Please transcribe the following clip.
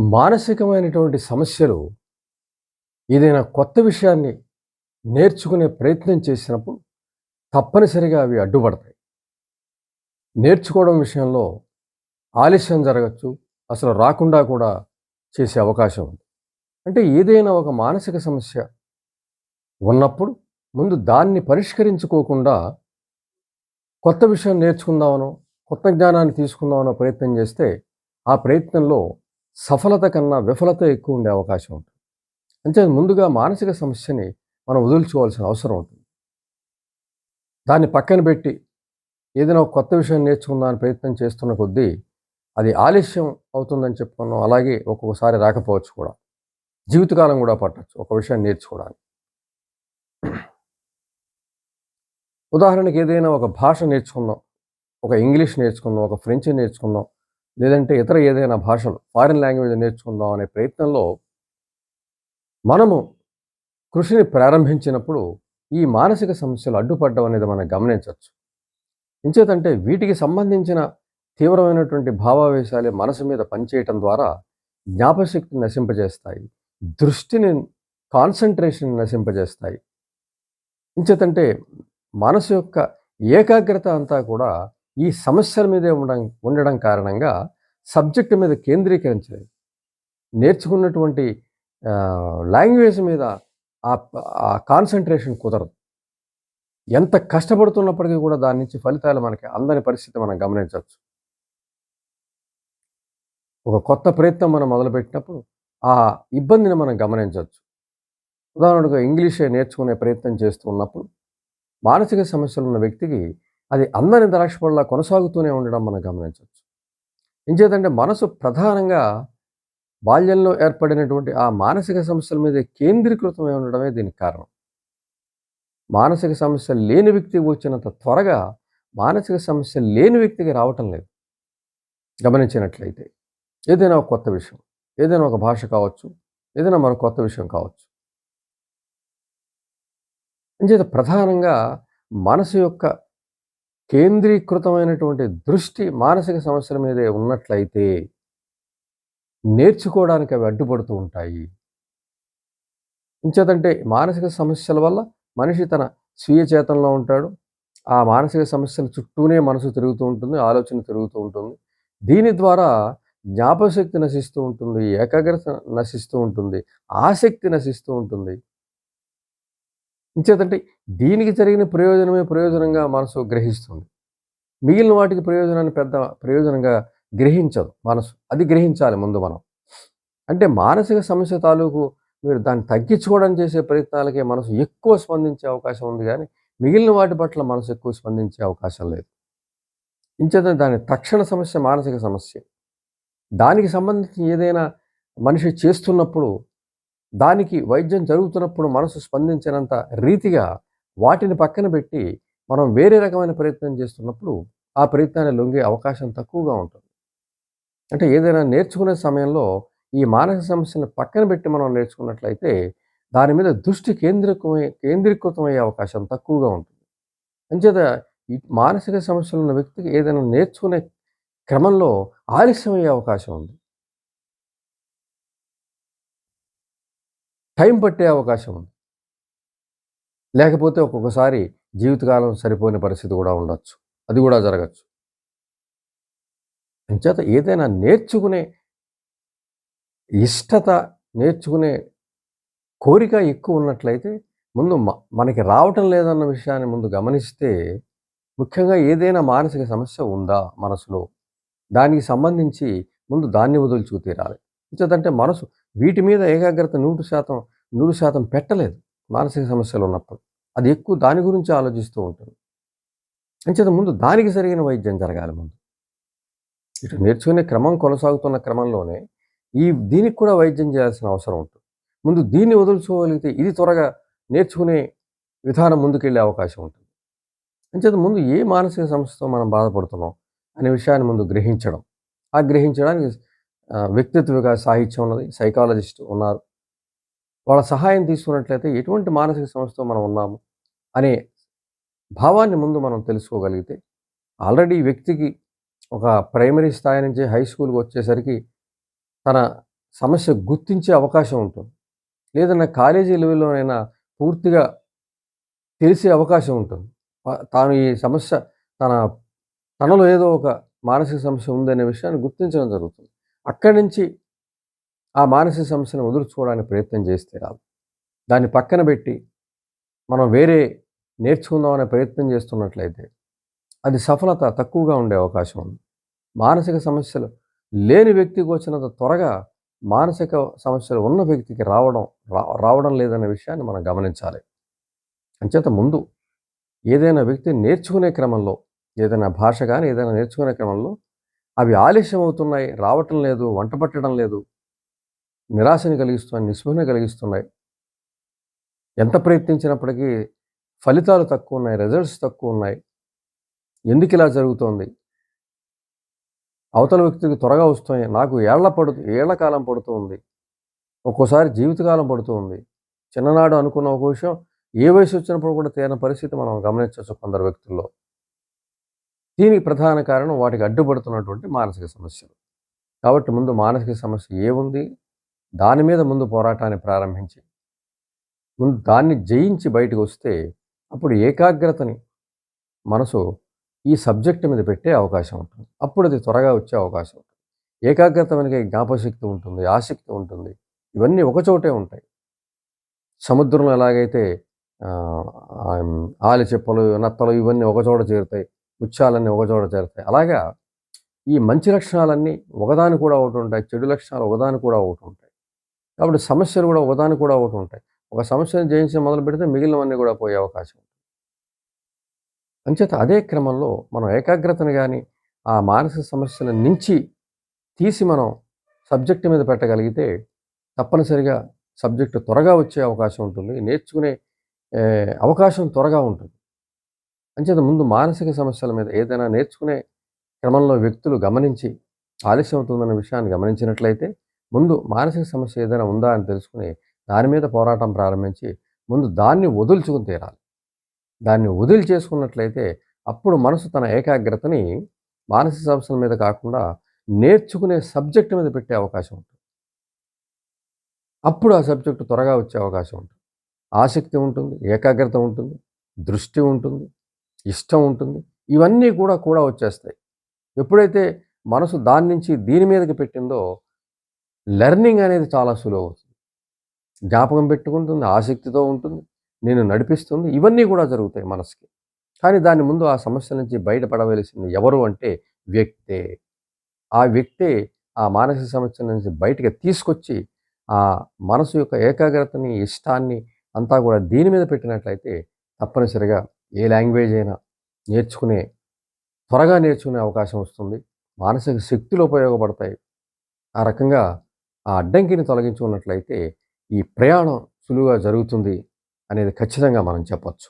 మానసికమైనటువంటి సమస్యలు ఏదైనా కొత్త విషయాన్ని నేర్చుకునే ప్రయత్నం చేసినప్పుడు తప్పనిసరిగా అవి అడ్డుపడతాయి. నేర్చుకోవడం విషయంలో ఆలస్యం జరగచ్చు. అసలు రాకుండా కూడా చేసే అవకాశం ఉంది. అంటే ఏదైనా ఒక మానసిక సమస్య ఉన్నప్పుడు ముందు దాన్ని పరిష్కరించుకోకుండా కొత్త విషయం నేర్చుకుందామనో, కొత్త జ్ఞానాన్ని తీసుకుందామనో ప్రయత్నం చేస్తే ఆ ప్రయత్నంలో సఫలత కన్నా విఫలత ఎక్కువ ఉండే అవకాశం ఉంటుంది. అంటే ముందుగా మానసిక సమస్యని మనం వదులుకోవాల్సిన అవసరం ఉంటుంది. దాన్ని పక్కన పెట్టి ఏదైనా ఒక కొత్త విషయం నేర్చుకుందామని ప్రయత్నం చేస్తున్న కొద్దీ అది ఆలస్యం అవుతుందని చెప్పుకున్నాం. అలాగే ఒక్కొక్కసారి రాకపోవచ్చు కూడా. జీవితకాలం కూడా పట్టొచ్చు ఒక విషయం నేర్చుకోవడానికి. ఉదాహరణకి ఏదైనా ఒక భాష నేర్చుకుందాం. ఒక ఇంగ్లీష్ నేర్చుకుందాం, ఒక ఫ్రెంచ్ నేర్చుకుందాం, లేదంటే ఇతర ఏదైనా భాషలు ఫారిన్ లాంగ్వేజ్ నేర్చుకుందాం అనే ప్రయత్నంలో మనము కృషిని ప్రారంభించినప్పుడు ఈ మానసిక సమస్యలు అడ్డుపడడం అనేది మనం గమనించవచ్చు. ఎంచేతంటే వీటికి సంబంధించిన తీవ్రమైనటువంటి భావావేశాలే మనసు మీద పనిచేయటం ద్వారా జ్ఞాపశక్తిని నశింపజేస్తాయి. దృష్టిని కాన్సంట్రేషన్ నశింపజేస్తాయి. ఎంచేతంటే మనసు యొక్క ఏకాగ్రత అంతా కూడా ఈ సమస్యల మీదే ఉండడం కారణంగా సబ్జెక్టు మీద కేంద్రీకరించలేదు. నేర్చుకున్నటువంటి లాంగ్వేజ్ మీద ఆ కాన్సంట్రేషన్ కుదరదు. ఎంత కష్టపడుతున్నప్పటికీ కూడా దాని నుంచి ఫలితాలు మనకి అందని పరిస్థితి మనం గమనించవచ్చు. ఒక కొత్త ప్రయత్నం మనం మొదలుపెట్టినప్పుడు ఆ ఇబ్బందిని మనం గమనించవచ్చు. ఉదాహరణకు ఇంగ్లీషే నేర్చుకునే ప్రయత్నం చేస్తూ ఉన్నప్పుడు మానసిక సమస్యలు ఉన్న వ్యక్తికి అది అందని ద్రాక్షపళ్ళలా కొనసాగుతూనే ఉండడం మనం గమనించవచ్చు. ఎంచేతంటే మనసు ప్రధానంగా బాల్యంలో ఏర్పడినటువంటి ఆ మానసిక సమస్యల మీద కేంద్రీకృతమై ఉండడమే దీనికి కారణం. మానసిక సమస్యలు లేని వ్యక్తికి వచ్చినంత త్వరగా మానసిక సమస్యలు లేని వ్యక్తికి రావటం లేదు. గమనించినట్లయితే ఏదైనా ఒక కొత్త విషయం, ఏదైనా ఒక భాష కావచ్చు, ఏదైనా మరో కొత్త విషయం కావచ్చు. అంచేత ప్రధానంగా మనసు యొక్క కేంద్రీకృతమైనటువంటి దృష్టి మానసిక సమస్యల మీదే ఉన్నట్లయితే నేర్చుకోవడానికి అవి అడ్డుపడుతూ ఉంటాయి. ఇంచేతంటే మానసిక సమస్యల వల్ల మనిషి తన స్వీయ చేతనలో ఉంటాడు. ఆ మానసిక సమస్యల చుట్టూనే మనసు తిరుగుతూ ఉంటుంది, ఆలోచన తిరుగుతూ ఉంటుంది. దీని ద్వారా జ్ఞాపకశక్తి నశిస్తూ ఉంటుంది, ఏకాగ్రత నశిస్తూ ఉంటుంది, ఆసక్తి నశిస్తూ ఉంటుంది. ఇంచేతంటే దీనికి జరిగిన ప్రయోజనమే ప్రయోజనంగా మనసు గ్రహిస్తుంది. మిగిలిన వాటికి ప్రయోజనాన్ని పెద్ద ప్రయోజనంగా గ్రహించదు మనసు. అది గ్రహించాలి ముందు మనం. అంటే మానసిక సమస్య తాలూకు మీరు దాన్ని తగ్గించుకోవడం చేసే ప్రయత్నాలకే మనసు ఎక్కువ స్పందించే అవకాశం ఉంది కానీ మిగిలిన వాటి పట్ల మనసు ఎక్కువ స్పందించే అవకాశం లేదు. ఇంచేత దాని తక్షణ సమస్య మానసిక సమస్య. దానికి సంబంధించి ఏదైనా మనిషి చేస్తున్నప్పుడు దానికి వైద్యం జరుగుతున్నప్పుడు మనసు స్పందించినంత రీతిగా వాటిని పక్కన పెట్టి మనం వేరే రకమైన ప్రయత్నం చేస్తున్నప్పుడు ఆ ప్రయత్నాన్ని లొంగే అవకాశం తక్కువగా ఉంటుంది. అంటే ఏదైనా నేర్చుకునే సమయంలో ఈ మానసిక సమస్యను పక్కన పెట్టి మనం నేర్చుకున్నట్లయితే దాని మీద దృష్టి కేంద్రీకృతమయ్యే అవకాశం తక్కువగా ఉంటుంది. అంచేత ఈ మానసిక సమస్యలు ఉన్న వ్యక్తికి ఏదైనా నేర్చుకునే క్రమంలో ఆలస్యమయ్యే అవకాశం ఉంది. టైం పట్టే అవకాశం ఉంది. లేకపోతే ఒక్కొక్కసారి జీవితకాలం సరిపోయిన పరిస్థితి కూడా ఉండొచ్చు. అది కూడా జరగచ్చు. అంచేత ఏదైనా నేర్చుకునే ఇష్టత, నేర్చుకునే కోరిక ఎక్కువ ఉన్నట్లయితే ముందు మనకి రావటం లేదన్న విషయాన్ని ముందు గమనిస్తే ముఖ్యంగా ఏదైనా మానసిక సమస్య ఉందా మనసులో? దానికి సంబంధించి ముందు దాన్ని వదులుచుకు తీరాలి. ఎంచేతంటే మనసు వీటి మీద ఏకాగ్రత 100% పెట్టలేదు మానసిక సమస్యలు ఉన్నప్పుడు. అది ఎక్కువ దాని గురించి ఆలోచిస్తూ ఉంటుంది. అంచేత ముందు దానికి సరైన వైద్యం జరగాలి ముందు. ఇటు నేర్చుకునే క్రమం కొనసాగుతున్న క్రమంలోనే దీనికి కూడా వైద్యం చేయాల్సిన అవసరం ఉంటుంది. ముందు దీన్ని వదులుకోగలిగితే ఇది త్వరగా నేర్చుకునే విధానం ముందుకెళ్ళే అవకాశం ఉంటుంది. అంచేత ముందు ఏ మానసిక సమస్యతో మనం బాధపడుతున్నాం అనే విషయాన్ని ముందు గ్రహించడం. ఆ గ్రహించడానికి వ్యక్తిత్వ వికాస సాహిత్యం ఉన్నది, సైకాలజిస్ట్ ఉన్నారు. వాళ్ళ సహాయం తీసుకున్నట్లయితే ఎటువంటి మానసిక సమస్యతో మనం ఉన్నాము అనే భావాన్ని ముందు మనం తెలుసుకోగలిగితే ఆల్రెడీ వ్యక్తికి ఒక ప్రైమరీ స్థాయి నుంచి హై స్కూల్కి వచ్చేసరికి తన సమస్య గుర్తించే అవకాశం ఉంటుంది. లేదన్నా కాలేజీ లెవెల్‌లోనైనా పూర్తిగా తెలిసే అవకాశం ఉంటుంది. తాను ఈ సమస్య తన తనలో ఏదో ఒక మానసిక సమస్య ఉందనే విషయాన్ని గుర్తించడం జరుగుతుంది. అక్కడి నుంచి ఆ మానసిక సమస్యను వదులుకోవడానికి ప్రయత్నం చేస్తే రాదు. దాన్ని పక్కన పెట్టి మనం వేరే నేర్చుకుందాం అనే ప్రయత్నం చేస్తున్నట్లయితే అది సఫలత తక్కువగా ఉండే అవకాశం ఉంది. మానసిక సమస్యలు లేని వ్యక్తికి వచ్చినంత త్వరగా మానసిక సమస్యలు ఉన్న వ్యక్తికి రావడం లేదనే విషయాన్ని మనం గమనించాలి. అంచేత ముందు ఏదైనా వ్యక్తి నేర్చుకునే క్రమంలో, ఏదైనా భాష గాని, ఏదైనా నేర్చుకునే క్రమంలో అవి ఆలస్యం అవుతున్నాయి, రావటం లేదు, వంట పట్టడం లేదు, నిరాశని కలిగిస్తున్నాయి, నిస్పృహని కలిగిస్తున్నాయి. ఎంత ప్రయత్నించినప్పటికీ ఫలితాలు తక్కువున్నాయి, రిజల్ట్స్ తక్కువున్నాయి. ఎందుకిలా జరుగుతోంది? అవతల వ్యక్తికి త్వరగా వస్తున్నాయి. నాకు ఏళ్ల కాలం పడుతూ ఉంది. ఒక్కోసారి జీవితకాలం పడుతూ ఉంది. చిన్ననాడు అనుకున్న ఒక విషయం ఏ వయసు వచ్చినప్పుడు కూడా తీరని పరిస్థితి మనం గమనించొచ్చు కొందరు వ్యక్తుల్లో. దీనికి ప్రధాన కారణం వాటికి అడ్డుపడుతున్నటువంటి మానసిక సమస్యలు. కాబట్టి ముందు మానసిక సమస్య ఏముంది? దాని మీద ముందు పోరాటాన్ని ప్రారంభించి, ముందు దాన్ని జయించి బయటకొస్తే అప్పుడు ఏకాగ్రతని మనసు ఈ సబ్జెక్ట్ మీద పెట్టే అవకాశం ఉంటుంది. అప్పుడు అది త్వరగా వచ్చే అవకాశం ఉంటుంది. ఏకాగ్రత వెనుక జ్ఞాపకశక్తి ఉంటుంది, ఆసక్తి ఉంటుంది. ఇవన్నీ ఒకచోటే ఉంటాయి. సముద్రంలో ఎలాగైతే ఆహ్, ఆహ్, ఆలిచిప్పలు, నత్తలు ఇవన్నీ ఒకచోట చేరుతాయి. ముత్యాలన్నీ ఒకచోట చేరుతాయి. అలాగా ఈ మంచి లక్షణాలన్నీ ఒకదాని కూడా ఒకటుంటాయి. చెడు లక్షణాలు ఒకదాని కూడా ఒకటుంటాయి. కాబట్టి సమస్యలు కూడా ఒకదాని కూడా ఒకటుంటాయి. ఒక సమస్యను జయించడం మొదలుపెడితే మిగిలినవన్నీ కూడా పోయే అవకాశం ఉంది. అంచేత అదే క్రమంలో మనం ఏకాగ్రతను గాని, ఆ మానసిక సమస్యల నుంచి తీసి మనం సబ్జెక్ట్ మీద పెట్టగలిగితే తప్పనిసరిగా సబ్జెక్ట్ త్వరగా వచ్చే అవకాశం ఉంటుంది. నేర్చుకునే అవకాశం త్వరగా ఉంటుంది. అంచేత ముందు మానసిక సమస్యల మీద ఏదైనా నేర్చుకునే క్రమంలో వ్యక్తులు గమనించి ఆలస్యం అవుతుందన్న విషయాన్ని గమనించినట్లయితే ముందు మానసిక సమస్య ఏదైనా ఉందా అని తెలుసుకుని దాని మీద పోరాటం ప్రారంభించి ముందు దాన్ని వదులుచుకుని తీరాలి. దాన్ని వదిలి చేసుకున్నట్లయితే అప్పుడు మనసు తన ఏకాగ్రతని మానసిక సమస్యల మీద కాకుండా నేర్చుకునే సబ్జెక్ట్ మీద పెట్టే అవకాశం ఉంటుంది. అప్పుడు ఆ సబ్జెక్టు త్వరగా వచ్చే అవకాశం ఉంటుంది. ఆసక్తి ఉంటుంది, ఏకాగ్రత ఉంటుంది, దృష్టి ఉంటుంది, ఇష్టం ఉంటుంది. ఇవన్నీ కూడా వచ్చేస్తాయి. ఎప్పుడైతే మనసు దాని నుంచి దీని మీదకి పెట్టిందో లెర్నింగ్ అనేది చాలా సులువవుతుంది. జ్ఞాపకం పెట్టుకుంటుంది, ఆసక్తితో ఉంటుంది, నేను నడిపిస్తుంది. ఇవన్నీ కూడా జరుగుతాయి మనసుకి. కానీ దాని ముందు ఆ సమస్య నుంచి బయటపడవలసింది ఎవరు అంటే వ్యక్తే. ఆ వ్యక్తే ఆ మానసిక సమస్య నుంచి బయటికి తీసుకొచ్చి ఆ మనసు యొక్క ఏకాగ్రతని, ఇష్టాన్ని అంతా కూడా దీని మీద పెట్టినట్లయితే తప్పనిసరిగా ఏ లాంగ్వేజ్ అయినా నేర్చుకునే త్వరగా నేర్చుకునే అవకాశం వస్తుంది. మానసిక శక్తులు ఉపయోగపడతాయి. ఆ రకంగా ఆ అడ్డంకిని తొలగించుకున్నట్లయితే ఈ ప్రయాణం సులువుగా జరుగుతుంది అనేది ఖచ్చితంగా మనం చెప్పొచ్చు.